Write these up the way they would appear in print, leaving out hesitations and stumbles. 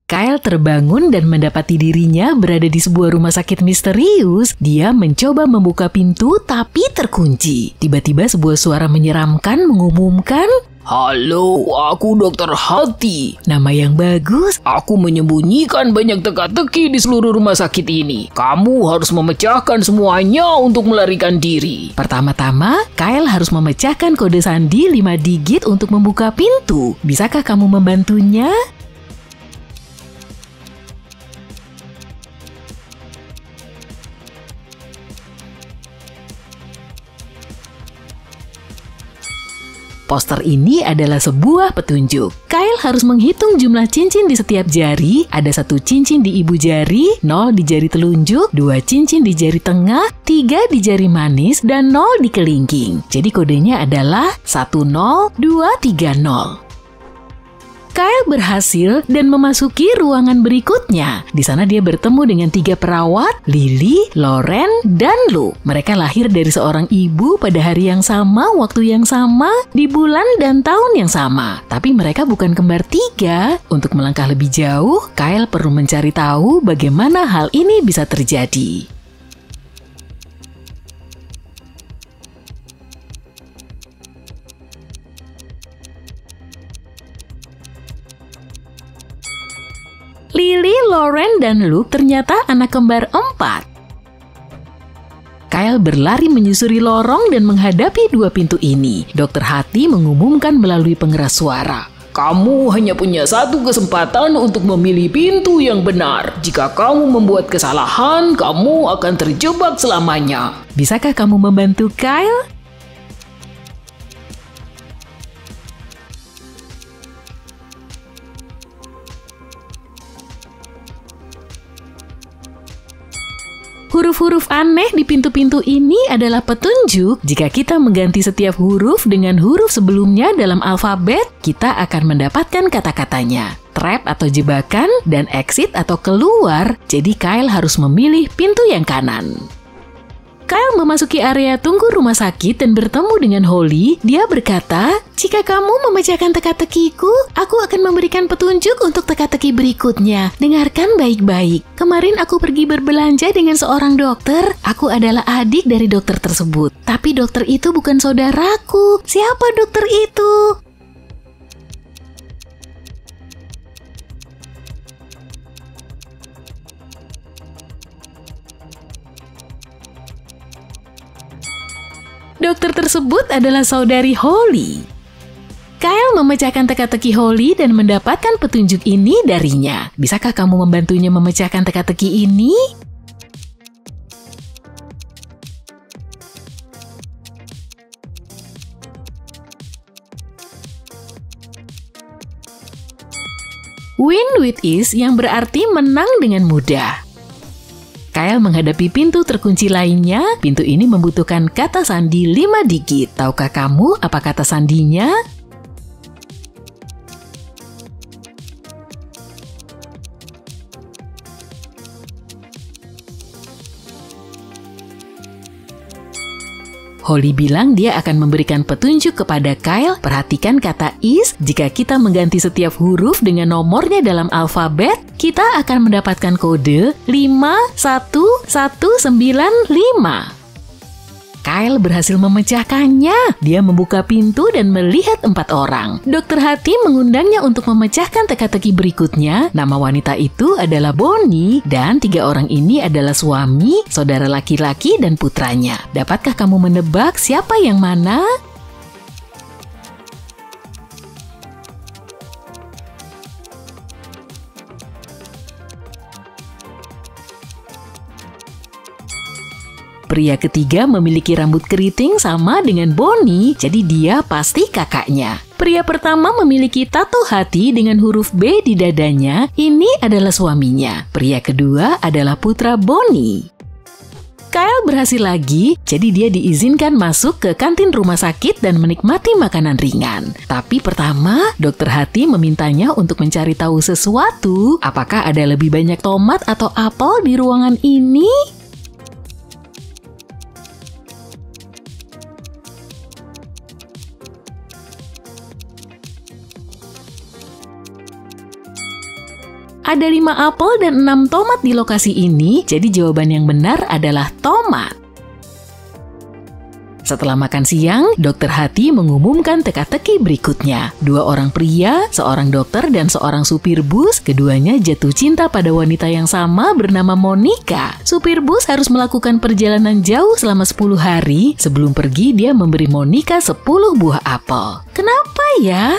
Kyle terbangun dan mendapati dirinya berada di sebuah rumah sakit misterius. Dia mencoba membuka pintu tapi terkunci. Tiba-tiba sebuah suara menyeramkan mengumumkan, "Halo, aku Dokter Hati. nama yang bagus. Aku menyembunyikan banyak teka-teki di seluruh rumah sakit ini. Kamu harus memecahkan semuanya untuk melarikan diri." Pertama-tama, Kyle harus memecahkan kode sandi 5 digit untuk membuka pintu. Bisakah kamu membantunya? Poster ini adalah sebuah petunjuk. Kyle harus menghitung jumlah cincin di setiap jari. Ada 1 cincin di ibu jari, 0 di jari telunjuk, 2 cincin di jari tengah, 3 di jari manis, dan 0 di kelingking. Jadi kodenya adalah 10230. Kyle berhasil dan memasuki ruangan berikutnya. Di sana dia bertemu dengan 3 perawat, Lily, Lauren, dan Lou. Mereka lahir dari seorang ibu pada hari yang sama, waktu yang sama, di bulan dan tahun yang sama. Tapi mereka bukan kembar 3. Untuk melangkah lebih jauh, Kyle perlu mencari tahu bagaimana hal ini bisa terjadi. Lily, Lauren, dan Luke ternyata anak kembar 4. Kyle berlari menyusuri lorong dan menghadapi 2 pintu ini. Dokter Hati mengumumkan melalui pengeras suara, "Kamu hanya punya 1 kesempatan untuk memilih pintu yang benar. Jika kamu membuat kesalahan, kamu akan terjebak selamanya." Bisakah kamu membantu Kyle? Huruf-huruf aneh di pintu-pintu ini adalah petunjuk. Jika kita mengganti setiap huruf dengan huruf sebelumnya dalam alfabet, kita akan mendapatkan kata-katanya. Trap atau jebakan, dan exit atau keluar. Jadi Kyle harus memilih pintu yang kanan. Kyle memasuki area tunggu rumah sakit dan bertemu dengan Holly. Dia berkata, "Jika kamu memecahkan teka-tekiku, aku akan memberikan petunjuk untuk teka-teki berikutnya. Dengarkan baik-baik. Kemarin aku pergi berbelanja dengan seorang dokter. Aku adalah adik dari dokter tersebut. Tapi dokter itu bukan saudaraku. Siapa dokter itu?" Dokter tersebut adalah saudari Holly. Kyle memecahkan teka-teki Holly dan mendapatkan petunjuk ini darinya. Bisakah kamu membantunya memecahkan teka-teki ini? Win with ease yang berarti menang dengan mudah. Kyle menghadapi pintu terkunci lainnya. Pintu ini membutuhkan kata sandi 5 digit. Tahukah kamu apa kata sandinya? Holly bilang dia akan memberikan petunjuk kepada Kyle. Perhatikan kata is. Jika kita mengganti setiap huruf dengan nomornya dalam alfabet, kita akan mendapatkan kode 51195. Kyle berhasil memecahkannya. Dia membuka pintu dan melihat 4 orang. Dokter Hati mengundangnya untuk memecahkan teka-teki berikutnya. Nama wanita itu adalah Bonnie, dan 3 orang ini adalah suami, saudara laki-laki, dan putranya. Dapatkah kamu menebak siapa yang mana? Pria ketiga memiliki rambut keriting sama dengan Bonnie, jadi dia pasti kakaknya. Pria pertama memiliki tato hati dengan huruf B di dadanya, ini adalah suaminya. Pria kedua adalah putra Bonnie. Kyle berhasil lagi, jadi dia diizinkan masuk ke kantin rumah sakit dan menikmati makanan ringan. Tapi pertama, dokter Hati memintanya untuk mencari tahu sesuatu. Apakah ada lebih banyak tomat atau apel di ruangan ini? Ada 5 apel dan 6 tomat di lokasi ini, jadi jawaban yang benar adalah tomat. Setelah makan siang, Dokter Hati mengumumkan teka-teki berikutnya. 2 orang pria, seorang dokter dan seorang supir bus, keduanya jatuh cinta pada wanita yang sama bernama Monica. Supir bus harus melakukan perjalanan jauh selama 10 hari. Sebelum pergi, dia memberi Monica 10 buah apel. Kenapa ya?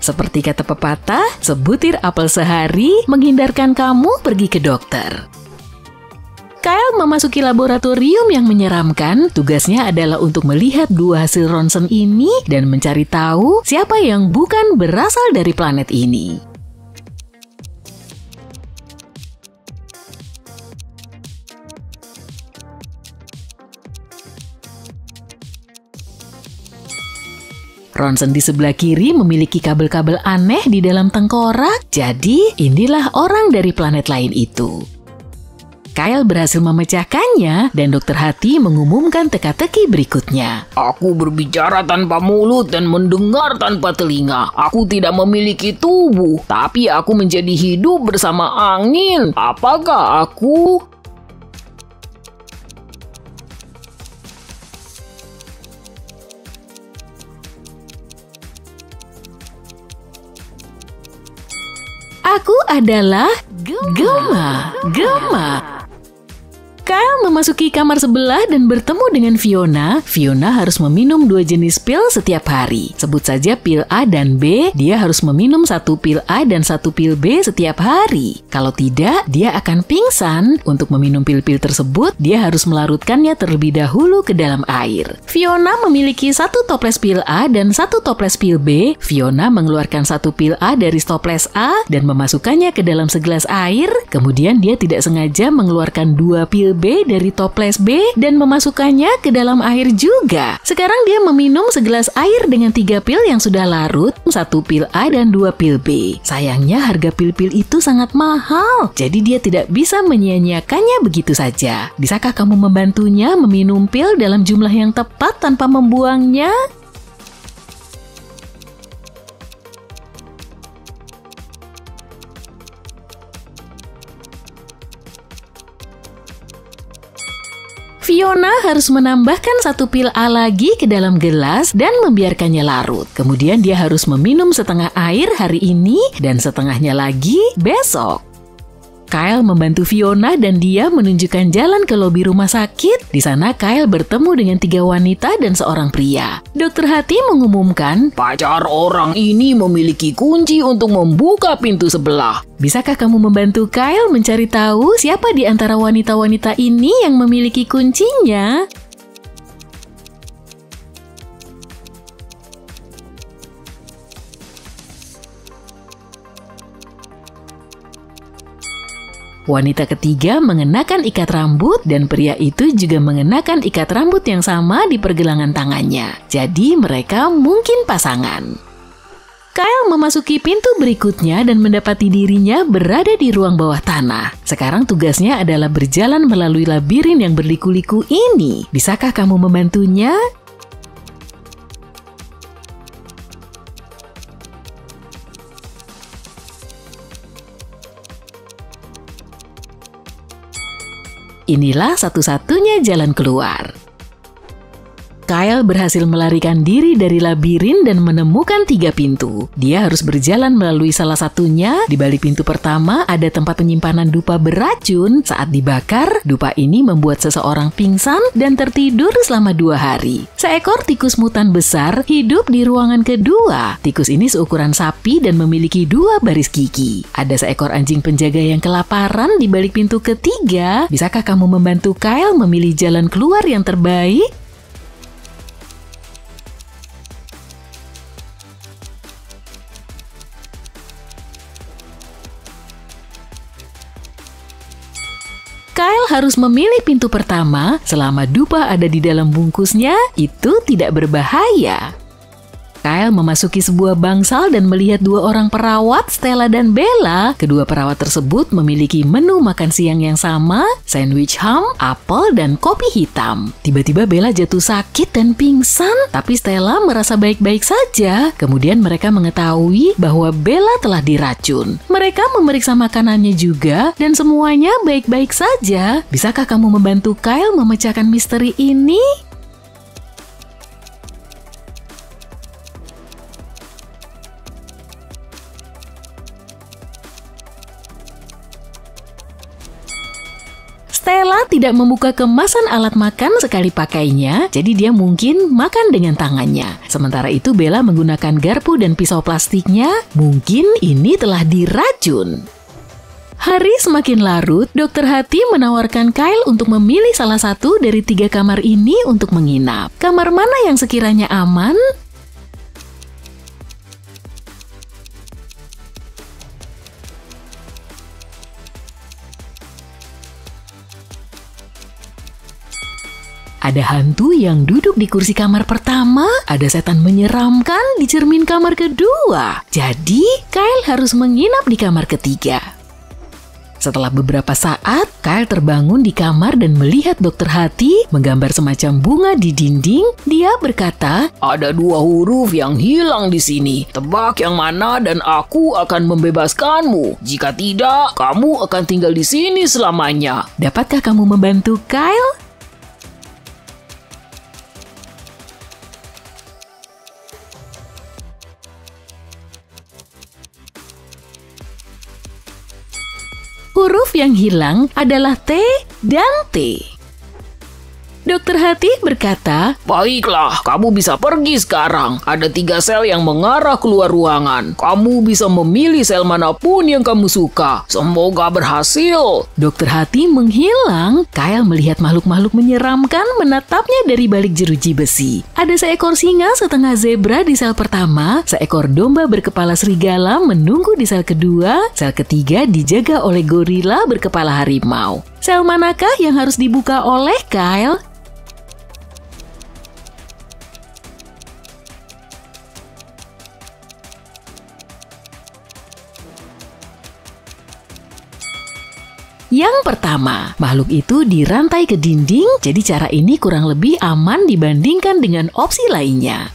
Seperti kata pepatah, sebutir apel sehari menghindarkan kamu pergi ke dokter. Kyle memasuki laboratorium yang menyeramkan. Tugasnya adalah untuk melihat 2 hasil ronsen ini dan mencari tahu siapa yang bukan berasal dari planet ini. Ronsen di sebelah kiri memiliki kabel-kabel aneh di dalam tengkorak, jadi inilah orang dari planet lain itu. Kyle berhasil memecahkannya dan Dokter Hati mengumumkan teka-teki berikutnya. Aku berbicara tanpa mulut dan mendengar tanpa telinga. Aku tidak memiliki tubuh, tapi aku menjadi hidup bersama angin. Apakah aku? Aku adalah Gema. Kyle memasuki kamar sebelah dan bertemu dengan Fiona. Fiona harus meminum 2 jenis pil setiap hari. Sebut saja pil A dan B. Dia harus meminum 1 pil A dan 1 pil B setiap hari. Kalau tidak, dia akan pingsan. Untuk meminum pil-pil tersebut, dia harus melarutkannya terlebih dahulu ke dalam air. Fiona memiliki 1 toples pil A dan 1 toples pil B. Fiona mengeluarkan 1 pil A dari toples A dan memasukkannya ke dalam segelas air. Kemudian dia tidak sengaja mengeluarkan 2 pil B dari toples B dan memasukkannya ke dalam air juga. Sekarang dia meminum segelas air dengan 3 pil yang sudah larut, 1 pil A dan 2 pil B. Sayangnya harga pil-pil itu sangat mahal, jadi dia tidak bisa menyia-nyiakannya begitu saja. Bisakah kamu membantunya meminum pil dalam jumlah yang tepat tanpa membuangnya? Fiona harus menambahkan 1 pil A lagi ke dalam gelas dan membiarkannya larut. Kemudian dia harus meminum setengah air hari ini dan setengahnya lagi besok. Kyle membantu Fiona dan dia menunjukkan jalan ke lobi rumah sakit. Di sana Kyle bertemu dengan 3 wanita dan seorang pria. Dokter Hati mengumumkan, pacar orang ini memiliki kunci untuk membuka pintu sebelah. Bisakah kamu membantu Kyle mencari tahu siapa di antara wanita-wanita ini yang memiliki kuncinya? Wanita ketiga mengenakan ikat rambut dan pria itu juga mengenakan ikat rambut yang sama di pergelangan tangannya. Jadi mereka mungkin pasangan. Kyle memasuki pintu berikutnya dan mendapati dirinya berada di ruang bawah tanah. Sekarang tugasnya adalah berjalan melalui labirin yang berliku-liku ini. Bisakah kamu membantunya? Inilah satu-satunya jalan keluar. Kyle berhasil melarikan diri dari labirin dan menemukan 3 pintu. Dia harus berjalan melalui salah satunya. Di balik pintu pertama ada tempat penyimpanan dupa beracun. Saat dibakar, dupa ini membuat seseorang pingsan dan tertidur selama 2 hari. Seekor tikus mutan besar hidup di ruangan kedua. Tikus ini seukuran sapi dan memiliki 2 baris gigi. Ada seekor anjing penjaga yang kelaparan di balik pintu ketiga. Bisakah kamu membantu Kyle memilih jalan keluar yang terbaik? Kyle harus memilih pintu pertama. Selama dupa ada di dalam bungkusnya, itu tidak berbahaya. Kyle memasuki sebuah bangsal dan melihat dua orang perawat, Stella dan Bella. Kedua perawat tersebut memiliki menu makan siang yang sama, sandwich ham, apel, dan kopi hitam. Tiba-tiba Bella jatuh sakit dan pingsan, tapi Stella merasa baik-baik saja. Kemudian mereka mengetahui bahwa Bella telah diracun. Mereka memeriksa makanannya juga dan semuanya baik-baik saja. Bisakah kamu membantu Kyle memecahkan misteri ini? Stella tidak membuka kemasan alat makan sekali pakainya, jadi dia mungkin makan dengan tangannya. Sementara itu Bella menggunakan garpu dan pisau plastiknya, mungkin ini telah diracun. Hari semakin larut, Dokter Hati menawarkan Kyle untuk memilih salah satu dari 3 kamar ini untuk menginap. Kamar mana yang sekiranya aman? Ada hantu yang duduk di kursi kamar pertama, ada setan menyeramkan di cermin kamar kedua. Jadi, Kyle harus menginap di kamar ketiga. Setelah beberapa saat, Kyle terbangun di kamar dan melihat Dokter Hati menggambar semacam bunga di dinding. Dia berkata, "Ada 2 huruf yang hilang di sini. Tebak yang mana dan aku akan membebaskanmu. Jika tidak, kamu akan tinggal di sini selamanya." Dapatkah kamu membantu Kyle? Huruf yang hilang adalah T dan T. Dokter Hati berkata, "Baiklah, kamu bisa pergi sekarang. Ada 3 sel yang mengarah keluar ruangan. Kamu bisa memilih sel manapun yang kamu suka. Semoga berhasil." Dokter Hati menghilang. Kyle melihat makhluk-makhluk menyeramkan menatapnya dari balik jeruji besi. Ada seekor singa setengah zebra di sel pertama, seekor domba berkepala serigala menunggu di sel kedua, sel ketiga dijaga oleh gorila berkepala harimau. Sel manakah yang harus dibuka oleh Kyle? Yang pertama, makhluk itu dirantai ke dinding, jadi cara ini kurang lebih aman dibandingkan dengan opsi lainnya.